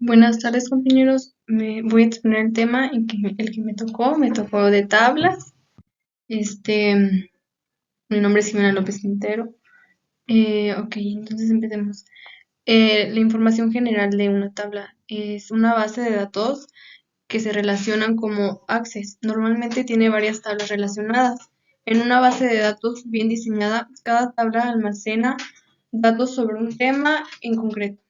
Buenas tardes, compañeros. Me voy a exponer el tema el que me tocó de tablas. Este, mi nombre es Jimena López Quintero. Ok, entonces empecemos. La información general de una tabla es una base de datos que se relacionan como Access. Normalmente tiene varias tablas relacionadas. En una base de datos bien diseñada, cada tabla almacena datos sobre un tema en concreto,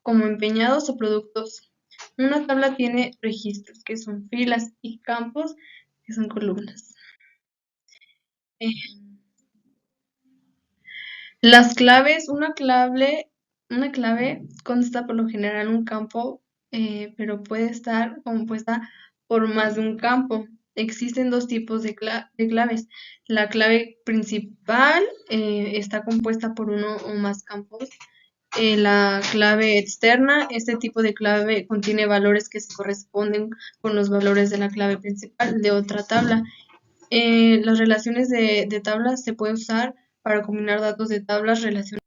como empeñados o productos. Una tabla tiene registros, que son filas, y campos, que son columnas. Eh, las claves, una clave consta por lo general en un campo, pero puede estar compuesta por más de un campo. Existen dos tipos de claves. La clave principal está compuesta por uno o más campos. La clave externa, este tipo de clave contiene valores que se corresponden con los valores de la clave principal de otra tabla. Las relaciones de tablas se pueden usar para combinar datos de tablas relacionadas.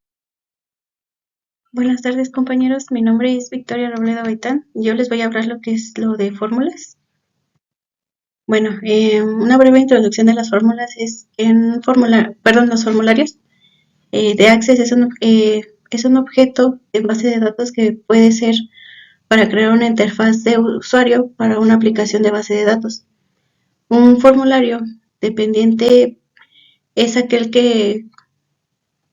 Buenas tardes, compañeros. Mi nombre es Victoria Robledo Gaitán. Yo les voy a hablar lo que es lo de fórmulas. Bueno, una breve introducción de las fórmulas es que los formularios de Access es un objeto de base de datos que puede ser para crear una interfaz de usuario para una aplicación de base de datos. Un formulario dependiente es aquel que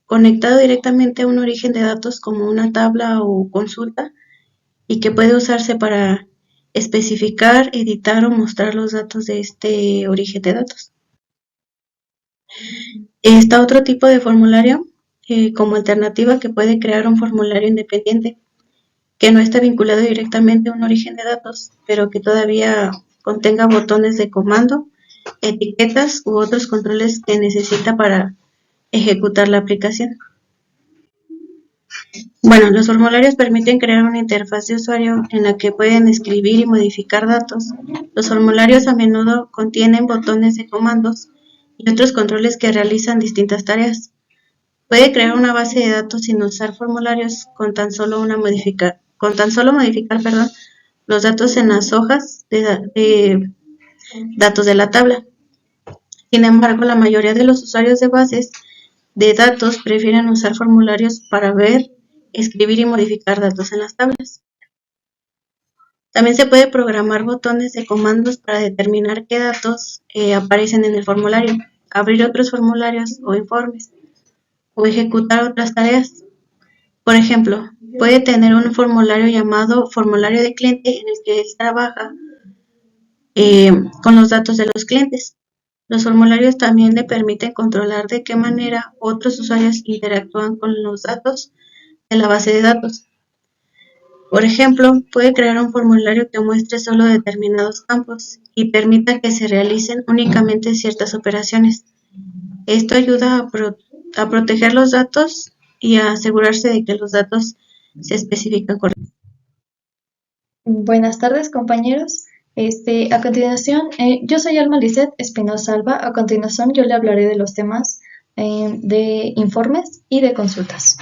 conectado directamente a un origen de datos como una tabla o consulta y que puede usarse para especificar, editar o mostrar los datos de este origen de datos. Está otro tipo de formulario como alternativa que puede crear un formulario independiente que no está vinculado directamente a un origen de datos, pero que todavía contenga botones de comando, etiquetas u otros controles que necesita para ejecutar la aplicación. Bueno, los formularios permiten crear una interfaz de usuario en la que pueden escribir y modificar datos. Los formularios a menudo contienen botones de comandos y otros controles que realizan distintas tareas. Puede crear una base de datos sin usar formularios con tan solo modificar, los datos en las hojas de datos de la tabla. Sin embargo, la mayoría de los usuarios de bases de datos prefieren usar formularios para ver, escribir y modificar datos en las tablas. También se puede programar botones de comandos para determinar qué datos aparecen en el formulario, abrir otros formularios o informes, o ejecutar otras tareas. Por ejemplo, puede tener un formulario llamado formulario de cliente en el que él trabaja eh, con los datos de los clientes. Los formularios también le permiten controlar de qué manera otros usuarios interactúan con los datos de la base de datos. Por ejemplo, puede crear un formulario que muestre solo determinados campos y permita que se realicen únicamente ciertas operaciones. Esto ayuda a proteger los datos y a asegurarse de que los datos se especifican correctamente. Buenas tardes, compañeros. A continuación, yo soy Alma Lizeth Espinosa Alba. A continuación, yo le hablaré de los temas de informes y de consultas.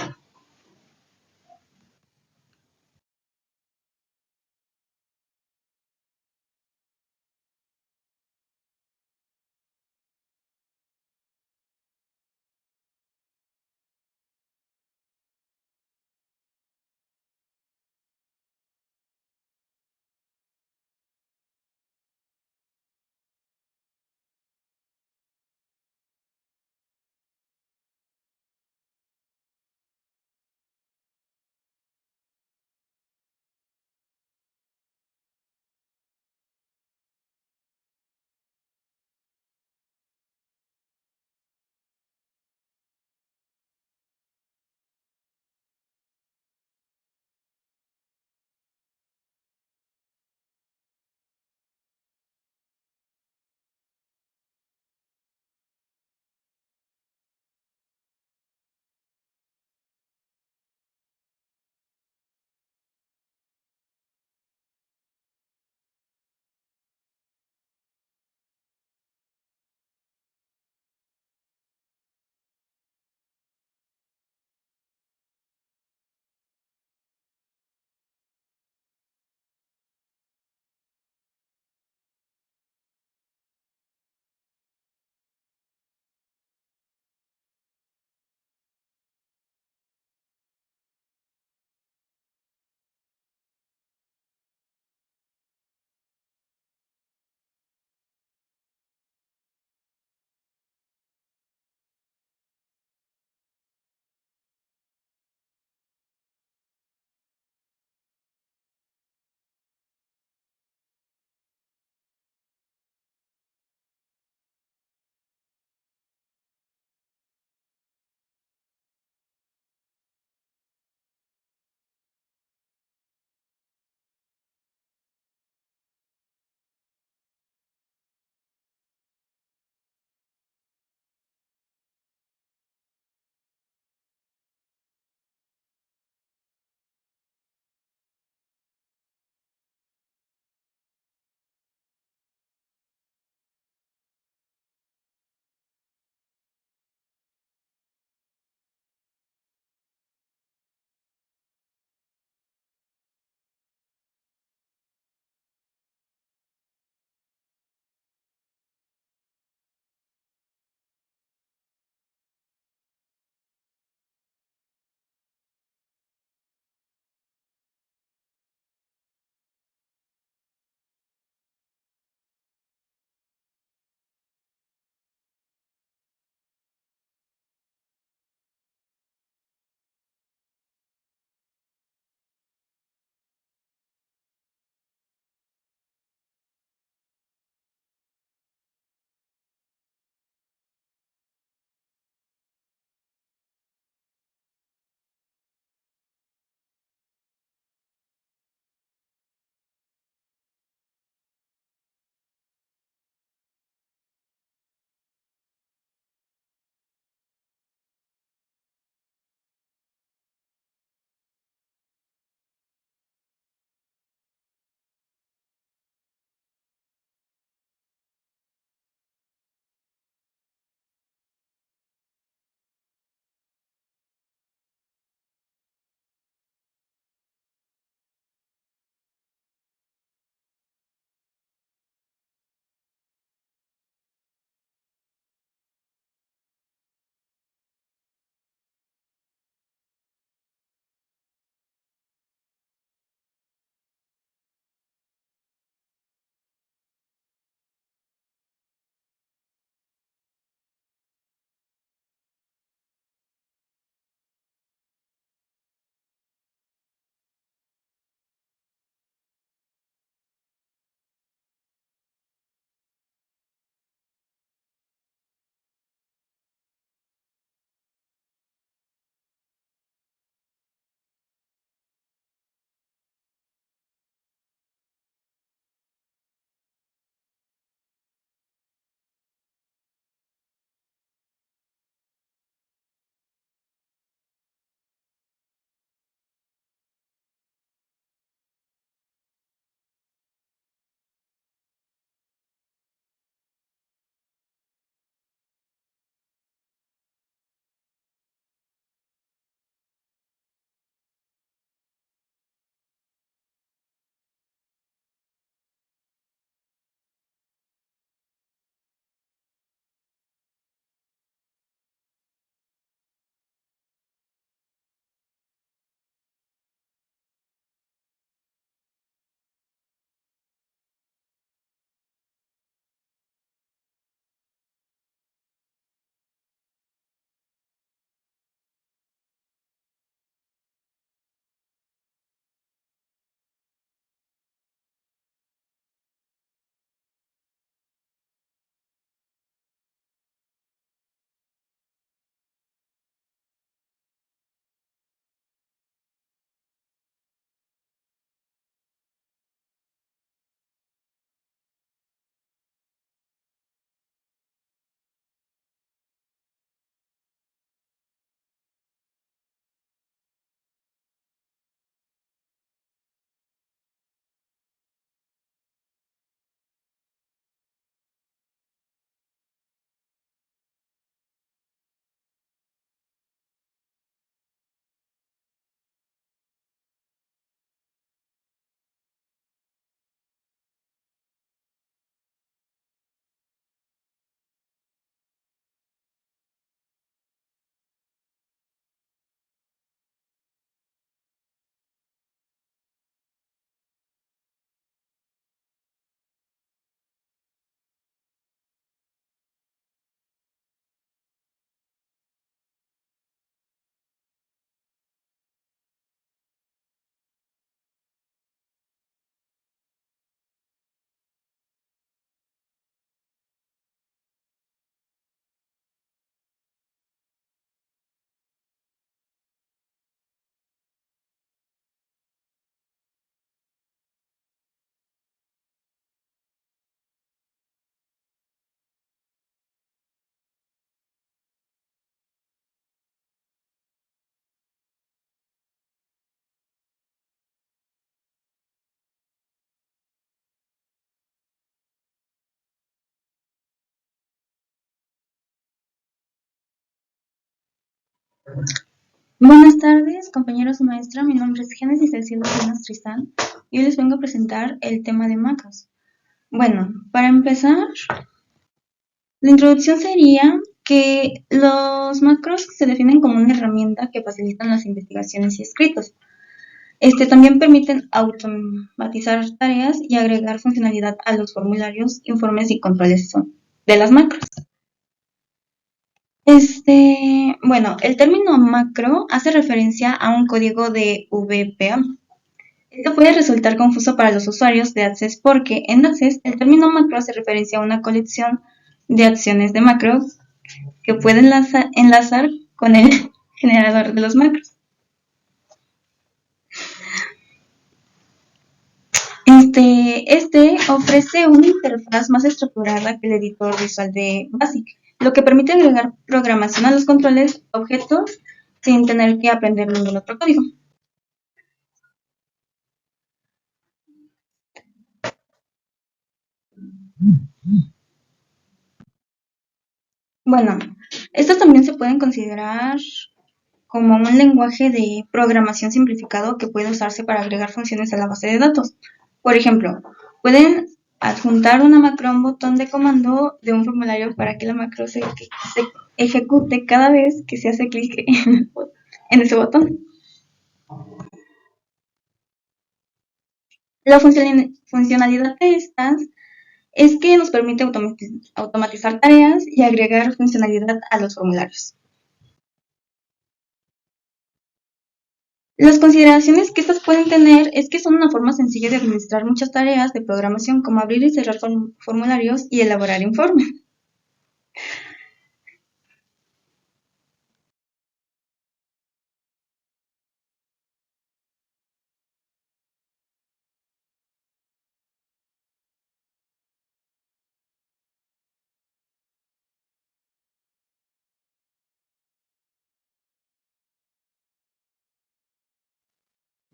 Buenas tardes, compañeros y maestra. Mi nombre es Génesis del Cielo Salinas Tristán y hoy les vengo a presentar el tema de macros. Bueno, para empezar, la introducción sería que los macros se definen como una herramienta que facilitan las investigaciones y escritos. También permiten automatizar tareas y agregar funcionalidad a los formularios, informes y controles de las macros. Bueno, el término macro hace referencia a un código de VBA. Esto puede resultar confuso para los usuarios de Access porque en Access el término macro hace referencia a una colección de acciones de macro que pueden enlazar con el generador de los macros. Ofrece una interfaz más estructurada que el editor visual de BASIC, lo que permite agregar programación a los controles objetos sin tener que aprender ningún otro código. Bueno, estos también se pueden considerar como un lenguaje de programación simplificado que puede usarse para agregar funciones a la base de datos. Por ejemplo, pueden adjuntar una macro a un botón de comando de un formulario para que la macro se ejecute cada vez que se hace clic en ese botón. La funcionalidad de estas es que nos permite automatizar tareas y agregar funcionalidad a los formularios. Las consideraciones que estas pueden tener es que son una forma sencilla de administrar muchas tareas de programación como abrir y cerrar formularios y elaborar informes.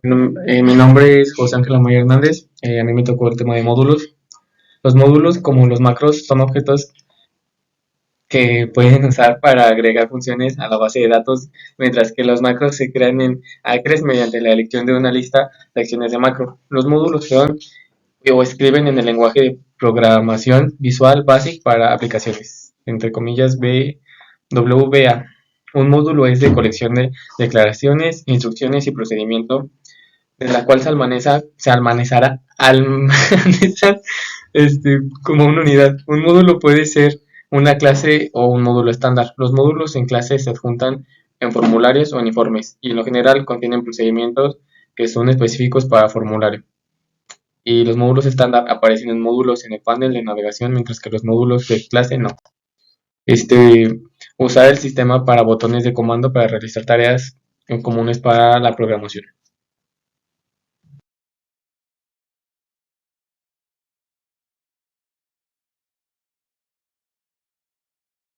Mi nombre es José Ángel Amaya Hernández. A mí me tocó el tema de módulos. Los módulos, como los macros, son objetos que pueden usar para agregar funciones a la base de datos, mientras que los macros se crean en Acres mediante la elección de una lista de acciones de macro. Los módulos son o escriben en el lenguaje de programación visual BASIC para aplicaciones, entre comillas WBA. Un módulo es de colección de declaraciones, instrucciones y procedimiento de la cual se almacenará como una unidad. Un módulo puede ser una clase o un módulo estándar. Los módulos en clase se adjuntan en formularios o en informes y en lo general contienen procedimientos que son específicos para formulario. Y los módulos estándar aparecen en módulos en el panel de navegación, mientras que los módulos de clase no. Usar el sistema para botones de comando para realizar tareas comunes para la programación.